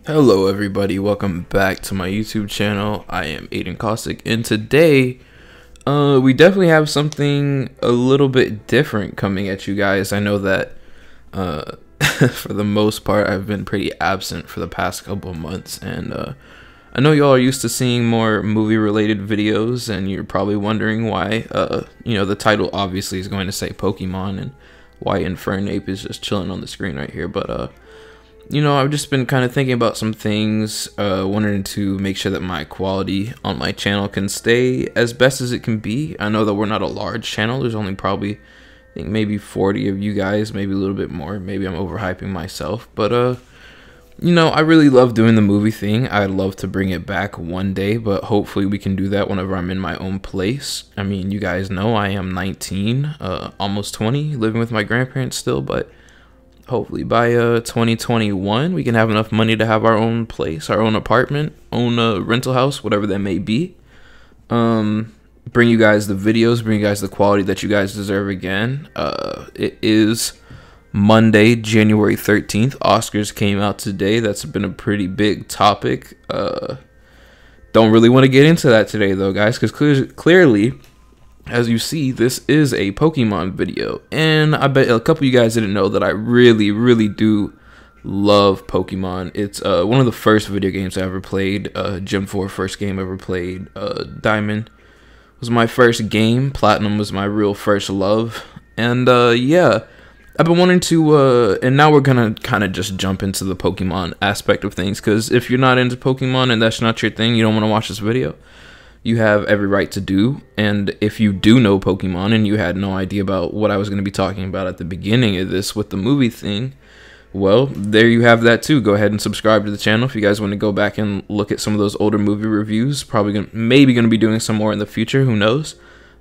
Hello everybody, welcome back to my YouTube channel. I am Aiden Caustic, and today we definitely have something a little bit different coming at you guys. I know that for the most part I've been pretty absent for the past couple of months, and I know y'all are used to seeing more movie related videos, and you're probably wondering why the title obviously is going to say Pokemon and why Infernape is just chilling on the screen right here, but I've just been kind of thinking about some things, wanting to make sure that my quality on my channel can stay as best as it can be. I know that we're not a large channel. There's only probably, I think, maybe 40 of you guys, maybe a little bit more. Maybe I'm overhyping myself. But, I really love doing the movie thing. I'd love to bring it back one day, but hopefully we can do that whenever I'm in my own place. I mean, you guys know I am 19, almost 20, living with my grandparents still, but hopefully by 2021 we can have enough money to have our own place, our own apartment, own rental house, whatever that may be. Bring you guys the videos, bring you guys the quality that you guys deserve again. It is Monday, January 13th. Oscars came out today. That's been a pretty big topic. Don't really want to get into that today though, guys, because clearly, as you see, this is a Pokemon video, and I bet a couple of you guys didn't know that I really do love Pokemon. It's one of the first video games I ever played. Gen 4 first game I ever played. Diamond was my first game. Platinum was my real first love. And yeah, I've been wanting to, and now we're gonna kind of just jump into the Pokemon aspect of things, because if you're not into Pokemon and that's not your thing, you don't want to watch this video, you have every right to do. And if you do know Pokemon and you had no idea about what I was going to be talking about at the beginning of this with the movie thing, well, there you have that too. Go ahead and subscribe to the channel if you guys want to go back and look at some of those older movie reviews. Maybe going to be doing some more in the future, who knows.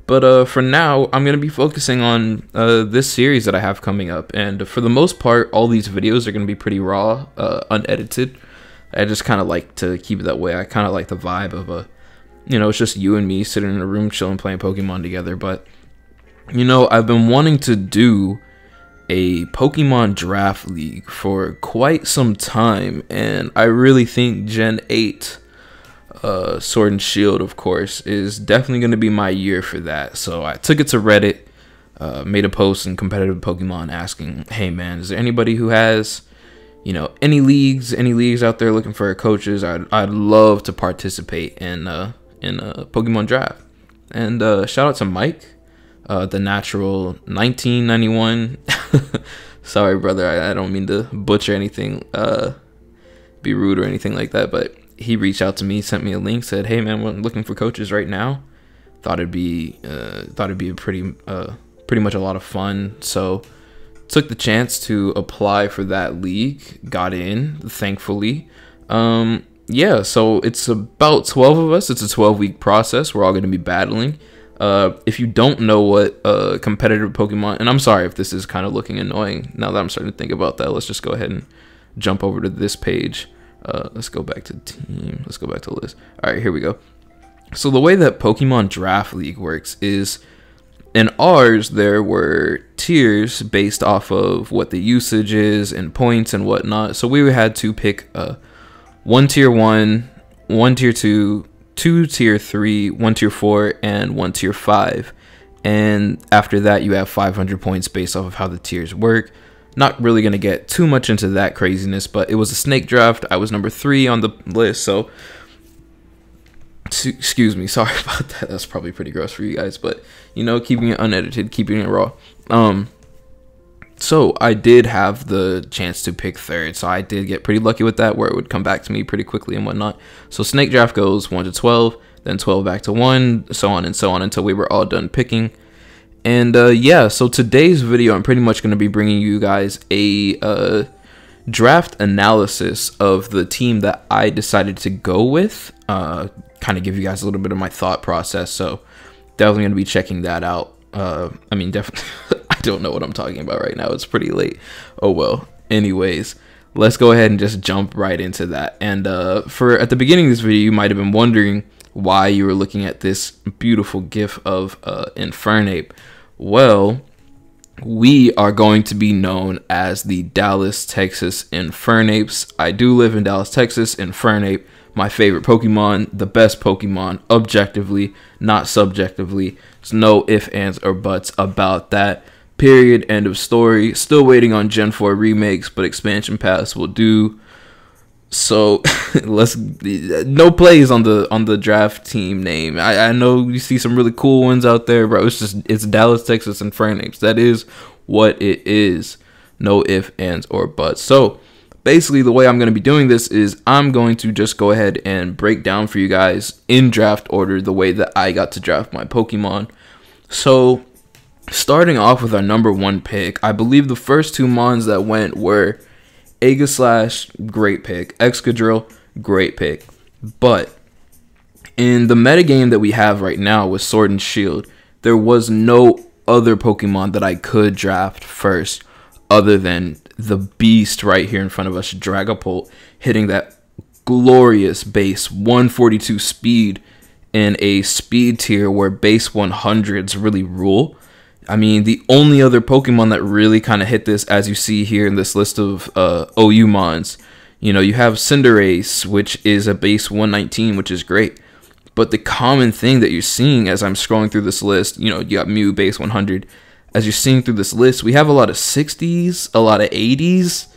But for now, I'm going to be focusing on this series that I have coming up. And for the most part, all these videos are going to be pretty raw, unedited. I just kind of like to keep it that way. I kind of like the vibe of it's just you and me sitting in a room chilling, playing Pokemon together. But, I've been wanting to do a Pokemon draft league for quite some time. And I really think Gen 8, Sword and Shield, of course, is definitely going to be my year for that. So I took it to Reddit, made a post in competitive Pokemon asking, hey man, is there anybody who has, any leagues out there looking for coaches? I'd love to participate in a Pokemon draft. And shout out to Mike, the natural 1991. Sorry brother, I don't mean to butcher anything, be rude or anything like that, but he reached out to me, sent me a link, said, hey man, we're looking for coaches right now. Thought it'd be a pretty much a lot of fun. So took the chance to apply for that league, got in, thankfully. Yeah, so it's about 12 of us. It's a 12-week process. We're all going to be battling. If you don't know what competitive Pokemon, and I'm sorry if this is kind of looking annoying now that I'm starting to think about that, let's just go ahead and jump over to this page. Let's go back to team. Let's go back to list. All right, here we go. So the way that Pokemon Draft League works is, in ours, there were tiers based off of what the usage is and points and whatnot. So we had to pick one tier 1, one tier 2, two tier 3, one tier 4, and one tier 5. And after that, you have 500 points based off of how the tiers work. Not really going to get too much into that craziness, but it was a snake draft. I was number 3 on the list, so excuse me, sorry about that. That's probably pretty gross for you guys, but keeping it unedited, keeping it raw. So I did have the chance to pick 3rd, so I did get pretty lucky with that, where it would come back to me pretty quickly and whatnot. So snake draft goes 1 to 12, then 12 back to 1, so on until we were all done picking. And yeah, so today's video, I'm pretty much going to be bringing you guys a draft analysis of the team that I decided to go with, kind of give you guys a little bit of my thought process. So definitely going to be checking that out. I mean, definitely, I don't know what I'm talking about right now. It's pretty late. Oh well. Anyways, let's go ahead and just jump right into that. And at the beginning of this video, you might have been wondering why you were looking at this beautiful gif of Infernape. Well, we are going to be known as the Dallas, Texas Infernapes. I do live in Dallas, Texas. Infernape, my favorite Pokemon, the best Pokemon, objectively, not subjectively. There's no ifs, ands, or buts about that. Period. End of story. Still waiting on Gen 4 remakes, but expansion pass will do. So let's no plays on the draft team name. I know you see some really cool ones out there, bro. It's Dallas, Texas Infernapes. That is what it is. No ifs, ands, or buts. So basically the way I'm going to be doing this is I'm going to just go ahead and break down for you guys in draft order the way that I got to draft my Pokemon. So starting off with our number 1 pick, I believe the first 2 mons that went were Aegislash, great pick. Excadrill, great pick. But in the metagame that we have right now with Sword and Shield, there was no other Pokemon that I could draft first other than the beast right here in front of us, Dragapult, hitting that glorious base 142 speed in a speed tier where base 100s really rule. I mean, the only other Pokemon that really kind of hit this, as you see here in this list of OU mons, you know, you have Cinderace, which is a base 119, which is great. But the common thing that you're seeing as I'm scrolling through this list, you know, you got Mew base 100. As you're seeing through this list, we have a lot of 60s, a lot of 80s,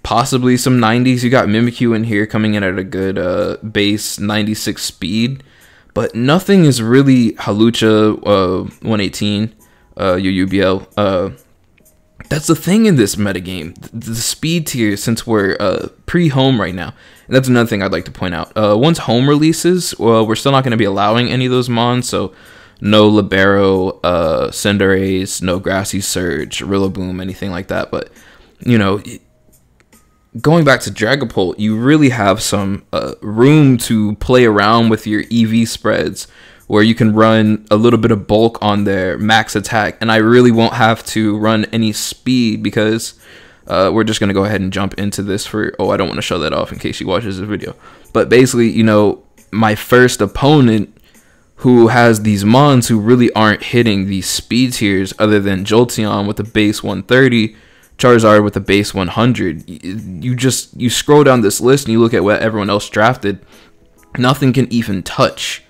possibly some 90s. You got Mimikyu in here coming in at a good base 96 speed. But nothing is really Hawlucha 118. UUBL. That's the thing in this metagame. The speed tier, since we're pre-home right now. And that's another thing I'd like to point out. Once home releases, well, we're still not going to be allowing any of those mons. So no Libero, Cinderace, no Grassy Surge, Rillaboom, anything like that. But, you know, going back to Dragapult, you really have some room to play around with your EV spreads, where you can run a little bit of bulk on their max attack, and I really won't have to run any speed because we're just going to go ahead and jump into this for, I don't want to show that off in case she watches the video. But basically, you know, my first opponent who has these mons who really aren't hitting these speed tiers other than Jolteon with a base 130, Charizard with a base 100. You scroll down this list and you look at what everyone else drafted, nothing can even touch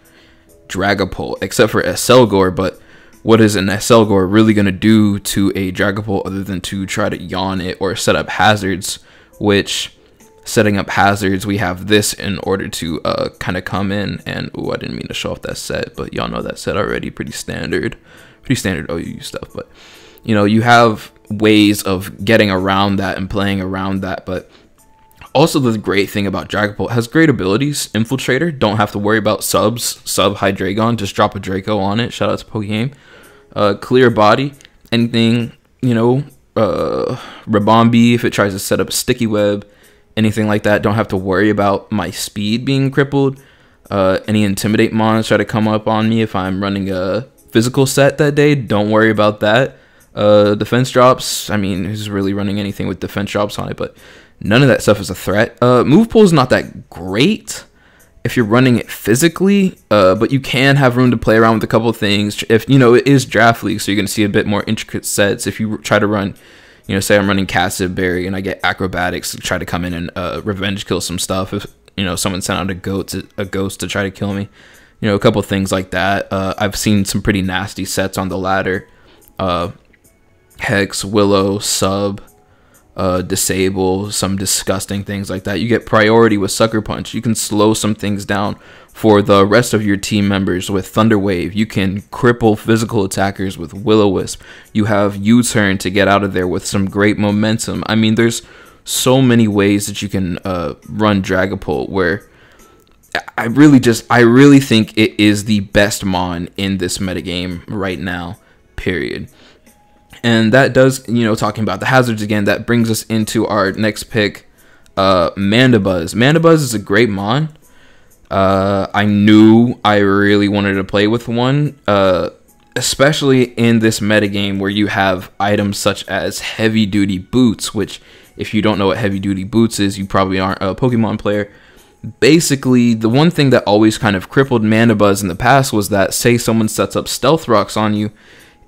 Dragapult except for Esselgor. But what is an Esselgor really going to do to a Dragapult other than to try to yawn it or set up hazards? Which, setting up hazards, we have this in order to kind of come in and, I didn't mean to show off that set, but y'all know that set already. Pretty standard OU stuff. But you know, you have ways of getting around that and playing around that. But also, the great thing about Dragapult, has great abilities. Infiltrator, don't have to worry about sub Hydreigon, just drop a Draco on it. Shout out to Pokegame. Clear body, anything, you know, Rabombi, if it tries to set up a sticky web, anything like that, don't have to worry about my speed being crippled. Any Intimidate mons try to come up on me if I'm running a physical set that day, don't worry about that. Defense drops, I mean, who's really running anything with defense drops on it? But none of that stuff is a threat. Move pool is not that great if you're running it physically, but you can have room to play around with a couple of things. If, you know, it is draft league, so you're going to see a bit more intricate sets. If you try to run, you know, say I'm running Cassid Berry and I get acrobatics to try to come in and revenge kill some stuff. If, you know, someone sent out a ghost to try to kill me, you know, a couple of things like that. I've seen some pretty nasty sets on the ladder. Hex, Willow, Sub, Disable, some disgusting things like that. You get priority with Sucker Punch. You can slow some things down for the rest of your team members with Thunder Wave. You can cripple physical attackers with Will-O-Wisp. You have U-Turn to get out of there with some great momentum. I mean, there's so many ways that you can run Dragapult, where I really think it is the best mon in this metagame right now, period. And that does, you know, talking about the hazards again, that brings us into our next pick, Mandibuzz. Mandibuzz is a great mon. I knew I really wanted to play with one, especially in this metagame where you have items such as heavy duty boots, which, if you don't know what heavy duty boots is, you probably aren't a Pokemon player. Basically, the one thing that always kind of crippled Mandibuzz in the past was that, say someone sets up Stealth Rocks on you,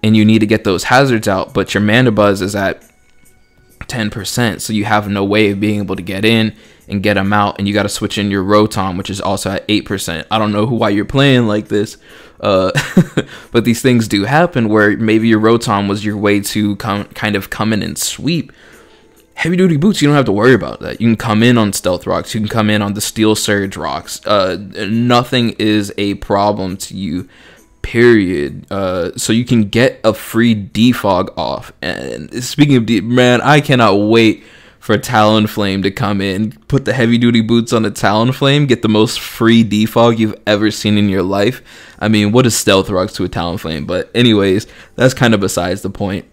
and you need to get those hazards out, but your mana buzz is at 10%, so you have no way of being able to get in and get them out, and you got to switch in your Rotom, which is also at 8%. I don't know why you're playing like this, but these things do happen where maybe your Rotom was your way to kind of come in and sweep. Heavy duty boots, you don't have to worry about that. You can come in on stealth rocks, you can come in on the steel surge rocks. Nothing is a problem to you, period. So you can get a free defog off. And speaking of man, I cannot wait for Talonflame to come in, put the heavy duty boots on the Talonflame, get the most free defog you've ever seen in your life. I mean, what is stealth rocks to a Talonflame? But anyways, that's kind of besides the point.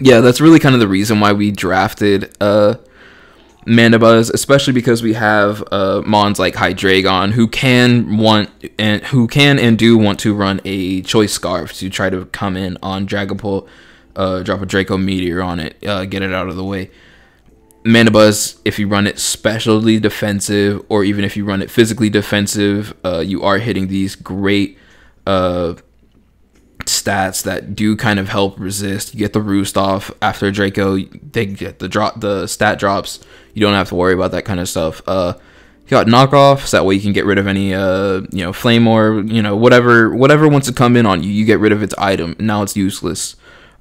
Yeah, that's really kind of the reason why we drafted Mana Buzz, especially because we have mons like Hydreigon who can and do want to run a Choice Scarf to try to come in on Dragapult, drop a Draco Meteor on it, get it out of the way. Mana Buzz, if you run it specially defensive, or even if you run it physically defensive, you are hitting these great stats that do kind of help resist. You get the roost off after Draco, they get the stat drops. You don't have to worry about that kind of stuff. You got knockoff, so that way you can get rid of any flame orb, whatever wants to come in on you, you get rid of its item. Now it's useless.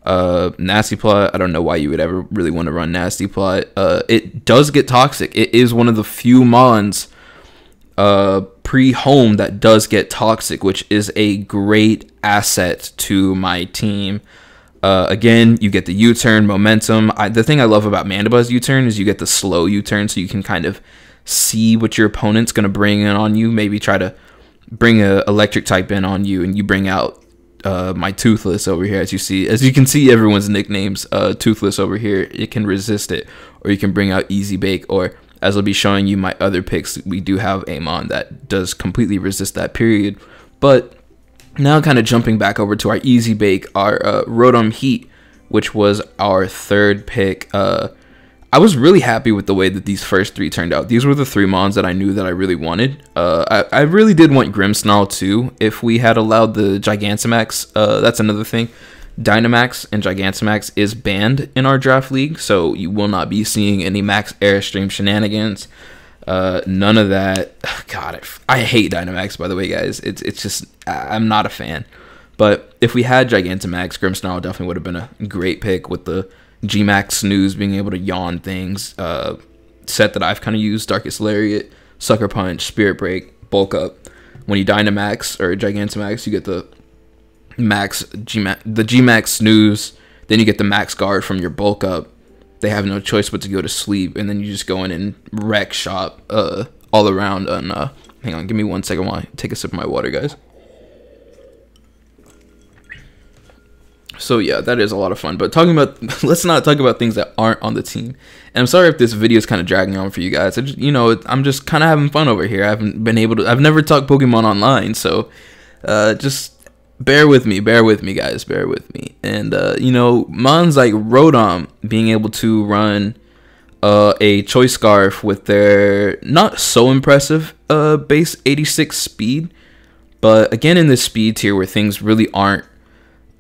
Nasty Plot, I don't know why you would ever really want to run Nasty Plot. It does get toxic. It is one of the few mons pre-home that does get toxic, which is a great asset to my team. Again, you get the U-turn momentum. The thing I love about Mana Buzz U-turn is you get the slow U-turn, so you can kind of see what your opponent's going to bring in on you. Maybe try to bring a electric type in on you, and you bring out my Toothless over here. As you can see everyone's nicknames. Toothless over here, it can resist it, or you can bring out Easy Bake, or as I'll be showing you my other picks, we do have a mon that does completely resist that period. But now kind of jumping back over to our Easy Bake, our Rotom Heat, which was our third pick. I was really happy with the way that these first three turned out. These were the three mons that I knew that I really wanted. I really did want Grimmsnarl too, if we had allowed the Gigantamax. That's another thing. Dynamax and Gigantamax is banned in our draft league, so you will not be seeing any Max Airstream shenanigans. None of that. God, I hate Dynamax, by the way, guys. It's just, I'm not a fan. But if we had Gigantamax, Grimmsnarl definitely would have been a great pick with the G-Max Snooze being able to yawn things. Set that I've kind of used, Darkest Lariat, Sucker Punch, Spirit Break, Bulk Up. When you Dynamax or Gigantamax, you get the G-Max Snooze, then you get the Max Guard from your Bulk Up. They have no choice but to go to sleep, and then you just go in and wreck shop all around. And hang on, give me 1 second while I take a sip of my water, guys. So yeah, that is a lot of fun. But let's not talk about things that aren't on the team. And I'm sorry if this video is kind of dragging on for you guys. I'm just kind of having fun over here. I've never talked Pokemon online, so just bear with me, guys, bear with me. And mons like Rotom being able to run a Choice Scarf with their not so impressive base 86 speed, but again in this speed tier where things really aren't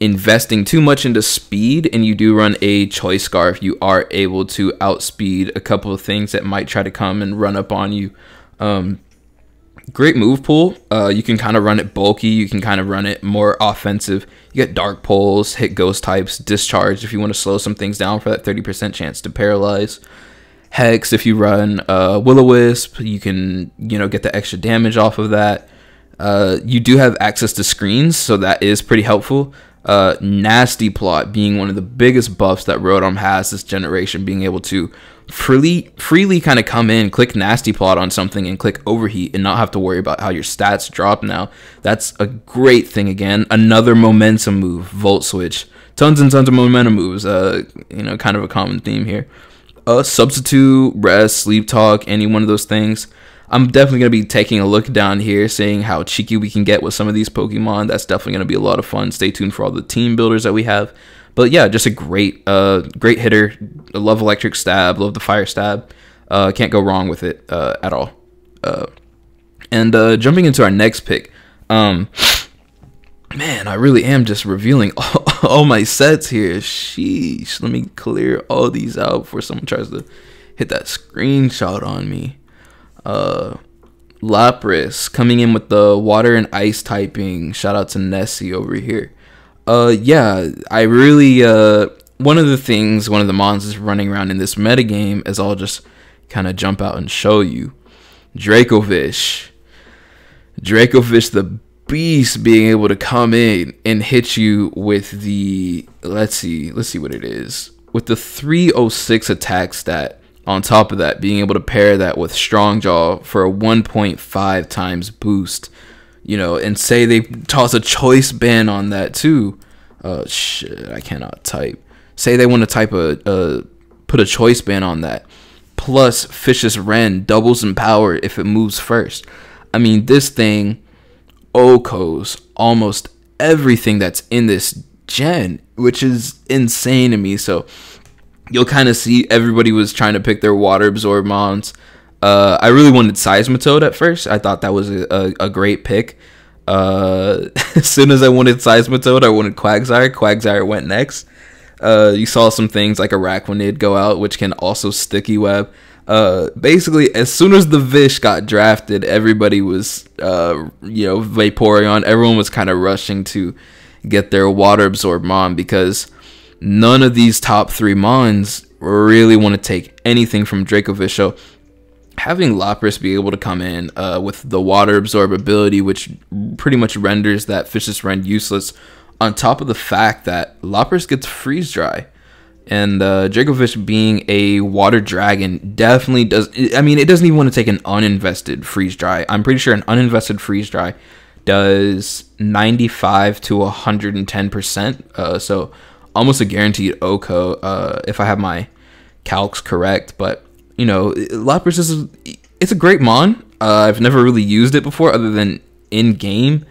investing too much into speed, and you do run a Choice Scarf, you are able to outspeed a couple of things that might try to come and run up on you. Great move pool. You can kind of run it bulky, you can kind of run it more offensive. You get Dark Pulse, hit Ghost types, Discharge if you want to slow some things down for that 30% chance to paralyze. Hex if you run Will-O-Wisp, you can get the extra damage off of that. You do have access to screens, so that is pretty helpful. Nasty Plot being one of the biggest buffs that Rotom has this generation, being able to freely kind of come in, click Nasty Plot on something and click Overheat and not have to worry about how your stats drop now. That's a great thing. Again, another momentum move, Volt Switch. Tons and tons of momentum moves, kind of a common theme here. Substitute, Rest, Sleep Talk, any one of those things. I'm definitely going to be taking a look down here, seeing how cheeky we can get with some of these Pokemon. That's definitely going to be a lot of fun. Stay tuned for all the team builders that we have. But yeah, just a great hitter. I love Electric Stab, love the Fire Stab. Can't go wrong with it at all. And jumping into our next pick, Man, I really am just revealing all my sets here. Sheesh. Let me clear all these out before someone tries to hit that screenshot on me. Lapras coming in with the water and ice typing. Shout out to Nessie over here. Yeah, I really, one of the mons is running around in this metagame, as I'll just kind of jump out and show you. Dracovish the beast, being able to come in and hit you with the, let's see what it is, with the 306 attack stat. On top of that, being able to pair that with Strong Jaw for a 1.5 times boost, you know, and say they toss a choice ban on that too. Shit, I cannot type. Say they want to type put a choice ban on that. Plus, Vicious Ren doubles in power if it moves first. I mean, this thing OHKOs almost everything that's in this gen, which is insane to me. So you'll kind of see everybody was trying to pick their water absorb mons. I really wanted Seismitoad at first. I thought that was a great pick. As soon as I wanted Seismitoad, I wanted Quagsire. Quagsire went next. You saw some things like Araquanid go out, which can also sticky web. Basically, as soon as the Vish got drafted, everybody was, Vaporeon. Everyone was kind of rushing to get their water absorb mon, because none of these top 3 mons really want to take anything from Dracovish. So having Lapras be able to come in with the water absorb ability, which pretty much renders that Vicious Ren useless, on top of the fact that Lapras gets freeze dry, and Dracovish being a water dragon definitely does. I mean, it doesn't even want to take an uninvested freeze dry. I'm pretty sure an uninvested freeze dry does 95 to 110%. So almost a guaranteed OHKO if I have my calcs correct. But you know, Lapras it's a great mon. I've never really used it before other than in game,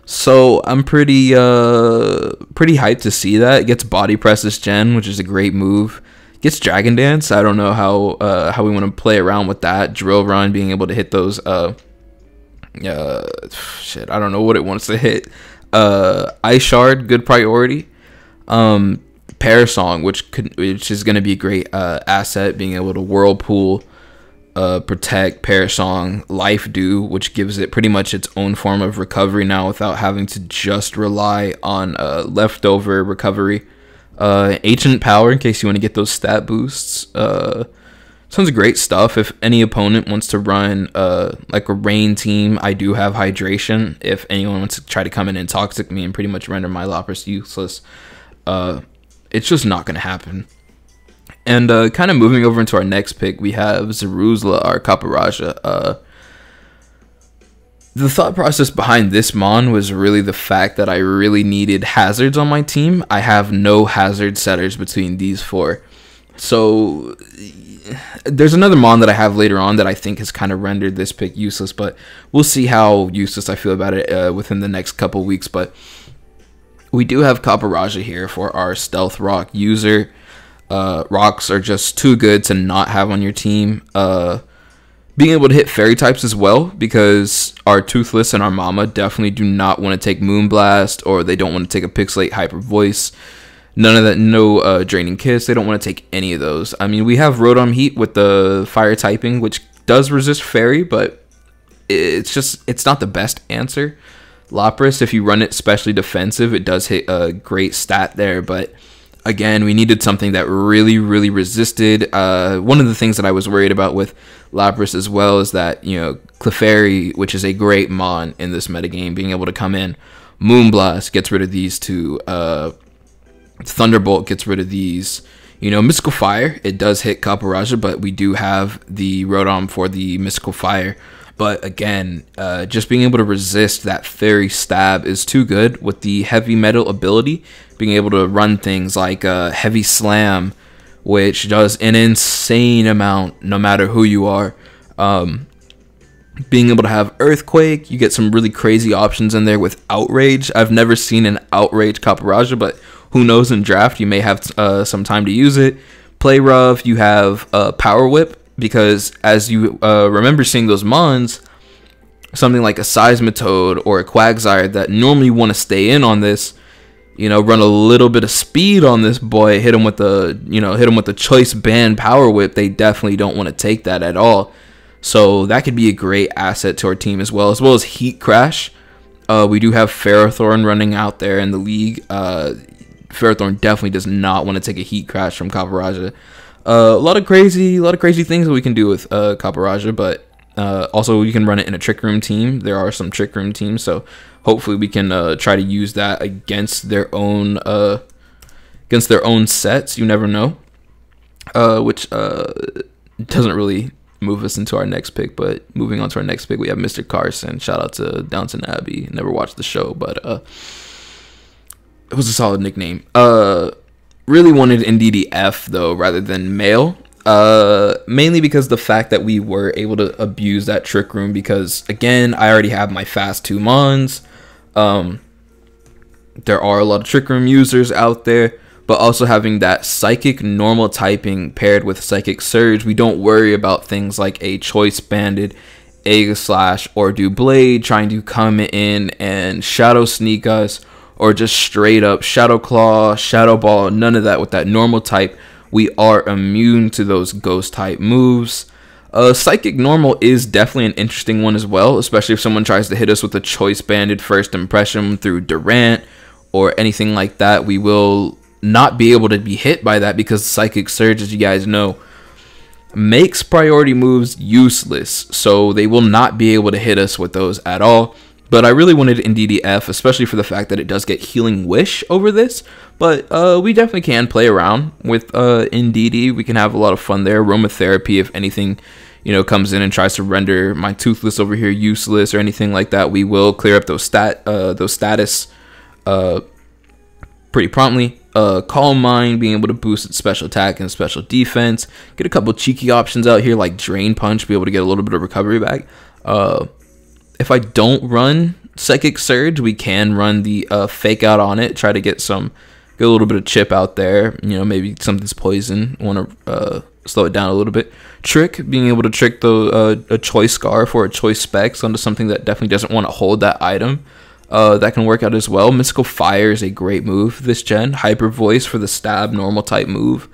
so I'm pretty hyped to see that. It gets body press this gen, which is a great move. Gets Dragon Dance. I don't know how we want to play around with that. Drill Run, being able to hit those shit, I don't know what it wants to hit. Ice Shard, good priority. Parasong, which is going to be a great asset, being able to Whirlpool, Protect, Parasong, Life Dew, which gives it pretty much its own form of recovery now without having to just rely on leftover recovery. Ancient Power, in case you want to get those stat boosts. Tons of great stuff. If any opponent wants to run like a rain team, I do have Hydration. If anyone wants to try to come in and toxic me and pretty much render my Lapras useless, it's just not going to happen. And kind of moving over into our next pick, we have Zeruzla, our Caparaja. The thought process behind this mon was really the fact that I really needed hazards on my team. I have no hazard setters between these 4. So there's another mon that I have later on that I think has kind of rendered this pick useless, but we'll see how useless I feel about it within the next couple weeks. But we do have Caparaja here for our Stealth Rock user. Rocks are just too good to not have on your team. Being able to hit fairy types as well, because our Toothless and our Mama definitely do not want to take Moonblast, or they don't want to take a Pixelate Hyper Voice. None of that, no Draining Kiss. They don't want to take any of those. I mean, we have Rotom Heat with the fire typing, which does resist fairy, but it's not the best answer. Lapras, if you run it specially defensive, it does hit a great stat there, but again, we needed something that really resisted. One of the things that I was worried about with Lapras as well is that, you know, Clefairy, which is a great mon in this metagame, being able to come in. Moonblast gets rid of these 2. Thunderbolt gets rid of these. You know, Mystical Fire, it does hit Caparaja, but we do have the Rotom for the Mystical Fire. But again, just being able to resist that Fairy Stab is too good with the Heavy Metal ability. Being able to run things like Heavy Slam, which does an insane amount no matter who you are. Being able to have Earthquake, you get some really crazy options in there with Outrage. I've never seen an Outrage Caparaja, but who knows, in draft you may have some time to use it. Play Rough, you have Power Whip, because as you remember seeing those mons, something like a Seismitoad or a Quagsire that normally want to stay in on this, you know, run a little bit of speed on this boy, hit him with the choice band power whip, they definitely don't want to take that at all. So that could be a great asset to our team as well as Heat Crash. We do have Ferrothorn running out there in the league. Ferrothorn definitely does not want to take a Heat Crash from Copperajah. A lot of crazy things that we can do with Copperajah, but also you can run it in a Trick Room team. There are some Trick Room teams, so hopefully we can try to use that against their own sets. You never know. Which doesn't really move us into our next pick, but moving on to our next pick, we have Mr. Carson. Shout out to Downton Abbey. Never watched the show, but it was a solid nickname. Really wanted Indeedee F though rather than male, mainly because the fact that we were able to abuse that Trick Room, because again, I already have my fast 2 Mons. There are a lot of Trick Room users out there, but also having that Psychic normal typing paired with Psychic Surge, we don't worry about things like a Choice Banded, Egg Slash, or Doublade trying to come in and Shadow Sneak us, or just straight up Shadow Claw, Shadow Ball. None of that with that normal type. We are immune to those ghost type moves. Psychic normal is definitely an interesting one as well, especially if someone tries to hit us with a Choice Banded First Impression through Durant or anything like that. We will not be able to be hit by that because Psychic Surge, as you guys know, makes priority moves useless, so they will not be able to hit us with those at all. But I really wanted Indeedee F, especially for the fact that it does get Healing Wish over this. But we definitely can play around with Indeedee. We can have a lot of fun there. Aromatherapy, if anything, you know, comes in and tries to render my Toothless over here useless or anything like that, we will clear up those status pretty promptly. Calm Mind, being able to boost its special attack and special defense. Get a couple cheeky options out here like Drain Punch, be able to get a little bit of recovery back. If I don't run Psychic Surge, we can run the Fake Out on it, try to get a little bit of chip out there. You know, maybe something's poison, want to slow it down a little bit. Trick, being able to trick a Choice Scarf or a Choice Specs onto something that definitely doesn't want to hold that item. That can work out as well. Mystical Fire is a great move this gen. Hyper Voice for the stab normal type move.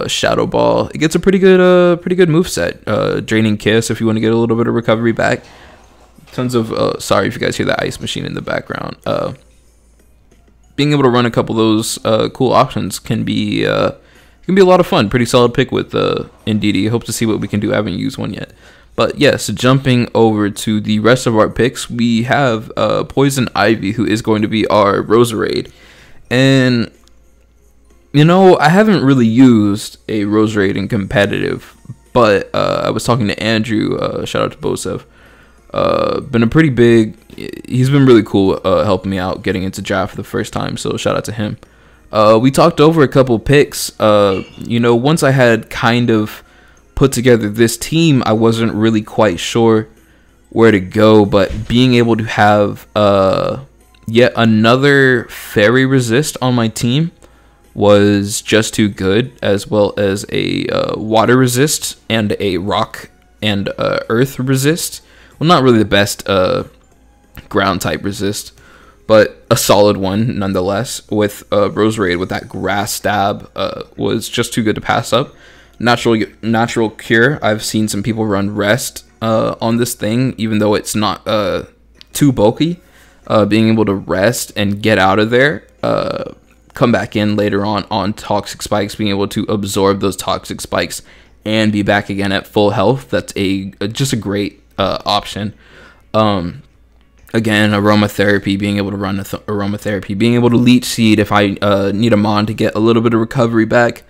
Shadow Ball, it gets a pretty good move set. Draining Kiss if you want to get a little bit of recovery back. Tons of sorry if you guys hear that ice machine in the background. Being able to run a couple of those cool options can be a lot of fun. Pretty solid pick with Indeedee. Hope to see what we can do. I haven't used one yet. But yes, jumping over to the rest of our picks, we have Poison Ivy, who is going to be our Roserade. And you know, I haven't really used a Roserade in competitive, but I was talking to Andrew, shout out to Bosev. Been a pretty big, he's been really cool helping me out getting into draft for the first time, so shout out to him. We talked over a couple picks. You know, once I had kind of put together this team, I wasn't really quite sure where to go, but being able to have yet another Fairy Resist on my team was just too good, as well as a Water Resist and a Rock and Earth Resist. Well, not really the best ground type resist, but a solid one nonetheless. With Roserade with that Grass Stab was just too good to pass up. Natural Cure, I've seen some people run Rest on this thing, even though it's not too bulky. Being able to rest and get out of there, come back in later on Toxic Spikes, being able to absorb those Toxic Spikes and be back again at full health, that's just a great option. Again, Aromatherapy, being able to run Aromatherapy, being able to Leech Seed if I need a Mon to get a little bit of recovery back.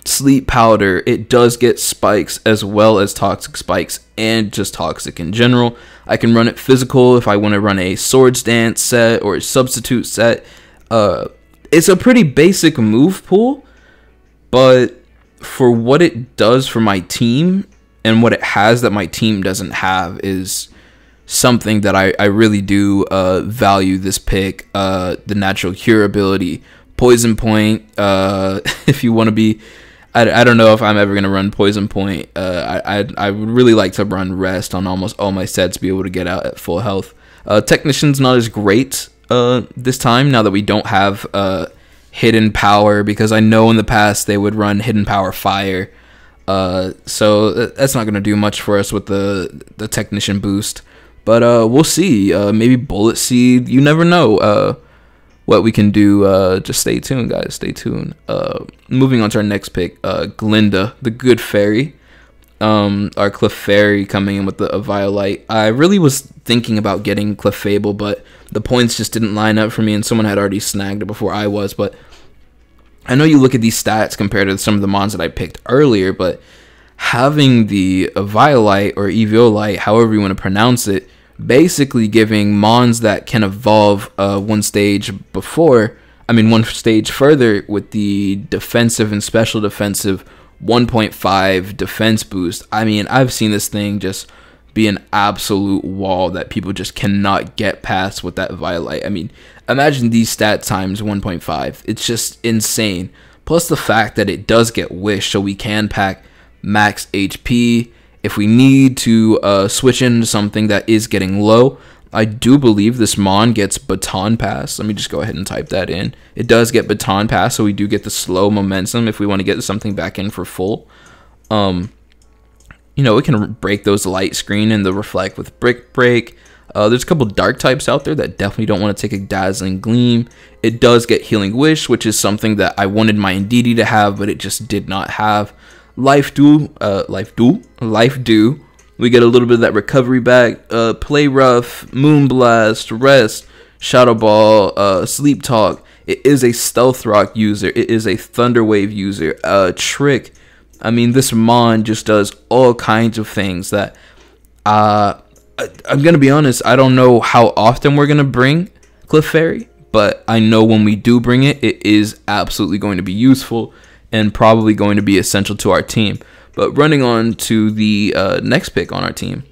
Sleep Powder, it does get spikes as well as Toxic Spikes and just Toxic in general. I can run it physical if I want to run a Swords Dance set or a Substitute set. It's a pretty basic move pool, but for what it does for my team and what it has that my team doesn't have is something that I really do value this pick. The Natural Cure ability, Poison Point, if you want to be, I don't know if I'm ever gonna run Poison Point. I would really like to run Rest on almost all my sets, be able to get out at full health. Technician's not as great this time, now that we don't have Hidden Power, because I know in the past they would run Hidden Power Fire. So that's not gonna do much for us with the Technician boost. But we'll see. Maybe Bullet Seed. You never know what we can do. Just stay tuned, guys. Stay tuned. Moving on to our next pick, Glinda, the Good Fairy. Our Clefairy coming in with the Violite. I really was thinking about getting Clefable, but the points just didn't line up for me, and someone had already snagged it before I was. But I know you look at these stats compared to some of the mons that I picked earlier, but having the Violite or Eviolite, however you want to pronounce it, basically giving mons that can evolve one stage further with the defensive and special defensive 1.5 defense boost. I mean, I've seen this thing just be an absolute wall that people just cannot get past with that Violite. I mean, imagine these stat times 1.5. It's just insane. Plus the fact that it does get Wish, so we can pack max HP. If we need to switch into something that is getting low, I do believe this mon gets Baton Pass. Let me just go ahead and type that in. It does get Baton Pass, so we do get the slow momentum if we want to get something back in for full. You know, it can break those light screen and the reflect with Brick Break. There's a couple dark types out there that definitely don't want to take a Dazzling Gleam. It does get Healing Wish, which is something that I wanted my Ndidi to have, but it just did not have. Life Do. We get a little bit of that recovery back. Play Rough, Moonblast, Rest, Shadow Ball, Sleep Talk. It is a Stealth Rock user. It is a Thunder Wave user. Trick. I mean, this mon just does all kinds of things that I'm gonna be honest, I don't know how often we're gonna bring Clefairy, but I know when we do bring it, it is absolutely going to be useful and probably going to be essential to our team. But running on to the next pick on our team,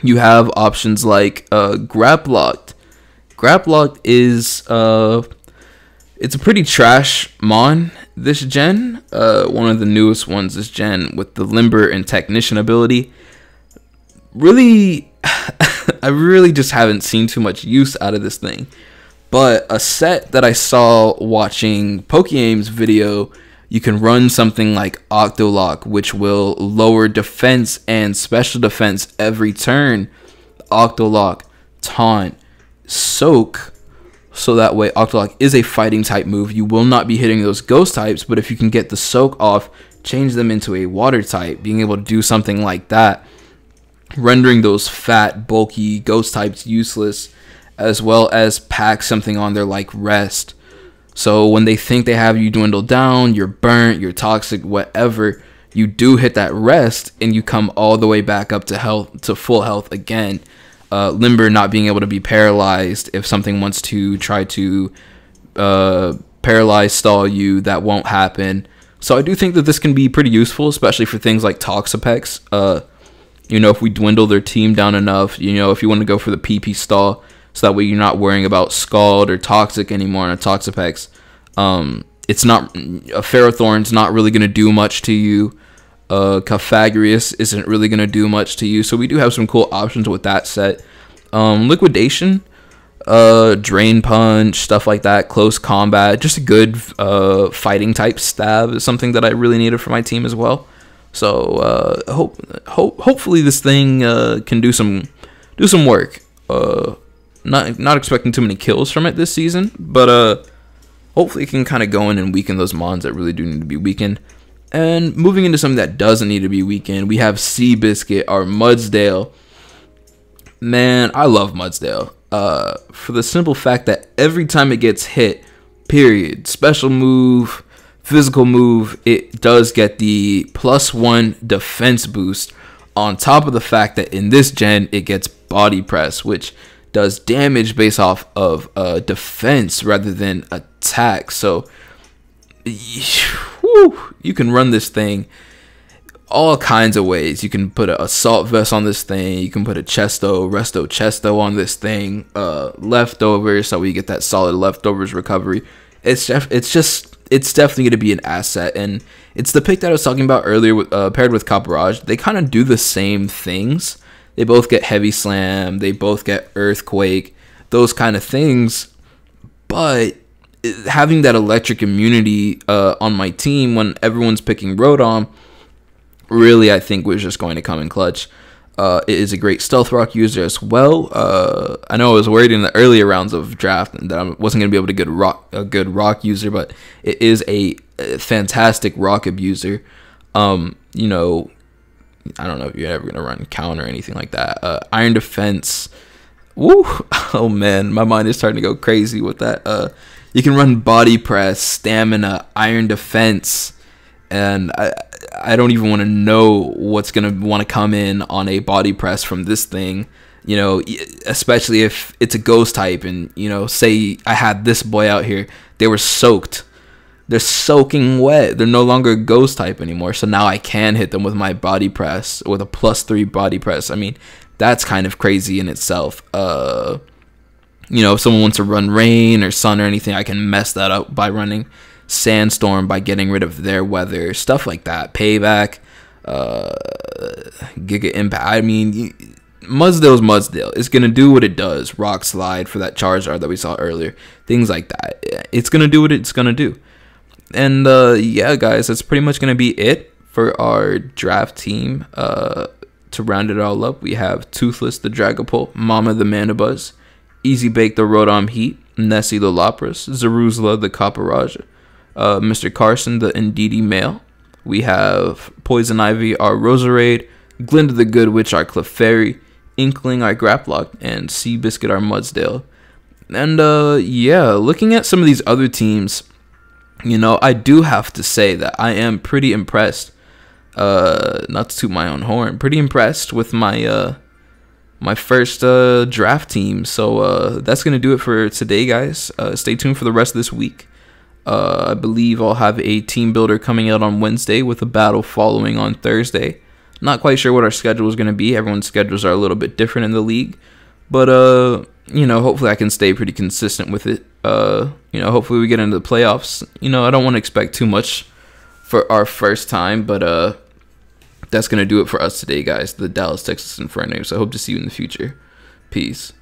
you have options like Graplocked. Graplocked is it's a pretty trash mon this gen. One of the newest ones this gen with the Limber and Technician ability. Really, I really just haven't seen too much use out of this thing. But a set that I saw watching PokeAim's video, you can run something like Octolock, which will lower defense and special defense every turn. Octolock, Taunt, Soak, so that way Octolock is a fighting type move. You will not be hitting those ghost types, but if you can get the Soak off, change them into a water type, being able to do something like that, rendering those fat, bulky ghost types useless, as well as pack something on there like Rest. So when they think they have you dwindle down, you're burnt, you're toxic, whatever, you do hit that Rest and you come all the way back up to health, to full health again. Limber not being able to be paralyzed if something wants to try to paralyze stall you, that won't happen. So I do think that this can be pretty useful, especially for things like Toxapex. You know, if we dwindle their team down enough, you know, if you want to go for the PP stall, so that way you're not worrying about Scald or Toxic anymore on a Toxapex. It's not, a Ferrothorn's not really going to do much to you. Cofagrius isn't really going to do much to you. So we do have some cool options with that set. Liquidation, Drain Punch, stuff like that, Close Combat, just a good fighting type stab is something that I really needed for my team as well. So hopefully this thing can do some work. Not expecting too many kills from it this season, but hopefully it can kind of go in and weaken those mons that really do need to be weakened. And moving into something that doesn't need to be weakened, we have Seabiscuit, our Mudsdale. Man, I love Mudsdale. For the simple fact that every time it gets hit, period, special move, physical move, it does get the +1 defense boost, on top of the fact that in this gen it gets Body Press, which does damage based off of defense rather than attack. So you can run this thing all kinds of ways. You can put an Assault Vest on this thing, you can put a Resto Chesto on this thing, Leftovers, so we get that solid Leftovers recovery. It's it's definitely going to be an asset. And it's the pick that I was talking about earlier, with, paired with Caparage. They kind of do the same things. They both get Heavy Slam. They both get Earthquake. Those kind of things. But having that electric immunity on my team when everyone's picking Rotom, really, I think was just going to come in clutch. It is a great Stealth Rock user as well. I know I was worried in the earlier rounds of draft that I wasn't going to be able to get a good rock user, but it is a fantastic rock abuser. You know, I don't know if you're ever going to run counter or anything like that. Iron Defense. Woo! Oh man, my mind is starting to go crazy with that. You can run Body Press, Stamina, Iron Defense, and I don't even want to know what's going to want to come in on a Body Press from this thing, you know, especially if it's a ghost type. And, you know, say I had this boy out here, they were soaked. They're soaking wet. They're no longer a ghost type anymore. So now I can hit them with my Body Press, with a +3 Body Press. I mean, that's kind of crazy in itself. You know, if someone wants to run Rain or Sun or anything, I can mess that up by running Sandstorm, by getting rid of their weather, stuff like that. Payback, Giga Impact. I mean, Mudsdale's Mudsdale. It's gonna do what it does. Rock Slide for that Charizard that we saw earlier. Things like that. It's gonna do what it's gonna do. And yeah, guys, that's pretty much gonna be it for our draft team. To round it all up, we have Toothless the Dragapult, Mama the Mandibuzz, Easy Bake the Rotom Heat, Nessie the Lapras, Zaruzla the Caparage, Mr. Carson the Indeedee Male. We have Poison Ivy, our Roserade, Glinda the Good Witch, our Clefairy, Inkling, our Graplock, and Seabiscuit, our Mudsdale. And yeah, looking at some of these other teams, you know, I do have to say that I am pretty impressed. Not to toot my own horn, pretty impressed with my my first draft team. So that's gonna do it for today, guys. Stay tuned for the rest of this week. I believe I'll have a team builder coming out on Wednesday with a battle following on Thursday. Not quite sure what our schedule is going to be. Everyone's schedules are a little bit different in the league. But, you know, hopefully I can stay pretty consistent with it. You know, hopefully we get into the playoffs. You know, I don't want to expect too much for our first time. But that's going to do it for us today, guys. The Dallas, Texas Infernapes. I hope to see you in the future. Peace.